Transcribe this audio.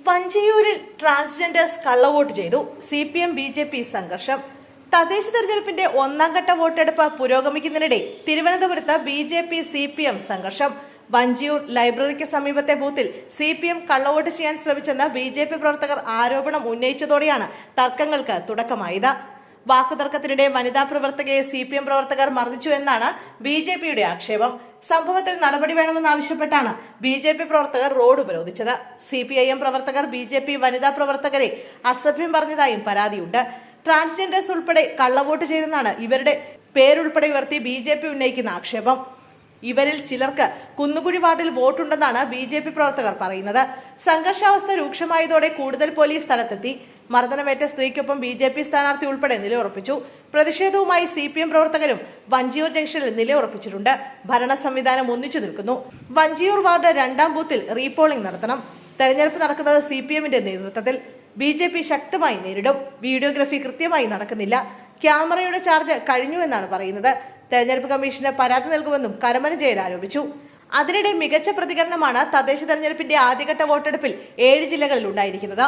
വഞ്ചിയൂരിൽ transgenders കള്ളവോട്ട് ചെയ്തു. CPM BJP സംഘർഷം. തദ്ദേശ തെരഞ്ഞെടുപ്പിന്റെ ഒന്നാം ഘട്ട വോട്ടെടുപ്പ് പുരോഗമിക്കുന്നതിനിടെ തിരുവനന്തപുരത്ത് BJP CPM സംഘർഷം. വഞ്ചിയൂർ ലൈബ്രറിക്ക് സമീപത്തെ ബൂത്തിൽ CPM കള്ളവോട്ട് ചെയ്യാൻ ശ്രമിച്ചെന്ന് BJP പ്രവർത്തകർ ആരോപണം ഉന്നയിച്ചതോടെയാണ് തർക്കങ്ങൾക്ക് തുടക്കമായത്. വാക്കുതർക്കത്തിനിടെ വനിതാ പ്രവർത്തകയെ CPM പ്രവർത്തകർ മർദ്ദിച്ചു എന്നാണ് BJPയുടെ ആക്ഷേപം. സംഭവത്തിൽ നടപടി വേണമെന്നാവശ്യപ്പെട്ടാണ് BJP പ്രവർത്തകർ റോഡ് ഉപരോധിച്ചത്. CPIM പ്രവർത്തകർ BJP വനിതാ പ്രവർത്തകരെ അസഭ്യം പറഞ്ഞതായും പരാതിയുണ്ട്. ട്രാൻസ്ജെൻഡേഴ്സ് ഉൾപ്പെടെ കള്ളവോട്ട് ചെയ്തെന്നാണ് ഇവരുടെ പേരുൾപ്പെടെ ഉയർത്തി BJP ഉന്നയിക്കുന്ന ആക്ഷേപം. ഇവരിൽ ചിലർക്ക് കുന്നുകുഴി വാർഡിൽ വോട്ടുണ്ടെന്നാണ് BJP പ്രവർത്തകർ പറയുന്നത്. സംഘർഷാവസ്ഥ രൂക്ഷമായതോടെ കൂടുതൽ പോലീസ് സ്ഥലത്തെത്തി. മർദ്ദനമേറ്റ സ്ത്രീക്കൊപ്പം BJP സ്ഥാനാർത്ഥി ഉൾപ്പെടെ നിലയുറപ്പിച്ചു. പ്രതിഷേധവുമായി CPM പ്രവർത്തകരും വഞ്ചിയൂർ ജംഗ്ഷനിൽ നിലയുറപ്പിച്ചിട്ടുണ്ട്. ഭരണ സംവിധാനം ഒന്നിച്ചു നിൽക്കുന്നു. വഞ്ചിയൂർ വാർഡ് 2-ാം ബൂത്തിൽ റീപോളിംഗ് നടത്തണം. തെരഞ്ഞെടുപ്പ് നടക്കുന്നത് CPMന്റെ നേതൃത്വത്തിൽ. BJP ശക്തമായി നേരിടും. വീഡിയോഗ്രഫി കൃത്യമായി നടക്കുന്നില്ല. ക്യാമറയുടെ ചാർജ് കഴിഞ്ഞു എന്നാണ് പറയുന്നത്. തെരഞ്ഞെടുപ്പ് കമ്മീഷന് പരാതി നൽകുമെന്നും കരമന ജയൻ ആരോപിച്ചു. അതിനിടെ മികച്ച പ്രതികരണമാണ് തദ്ദേശ തെരഞ്ഞെടുപ്പിന്റെ ആദ്യഘട്ട വോട്ടെടുപ്പിൽ 7 ജില്ലകളിൽ ഉണ്ടായിരിക്കുന്നത്.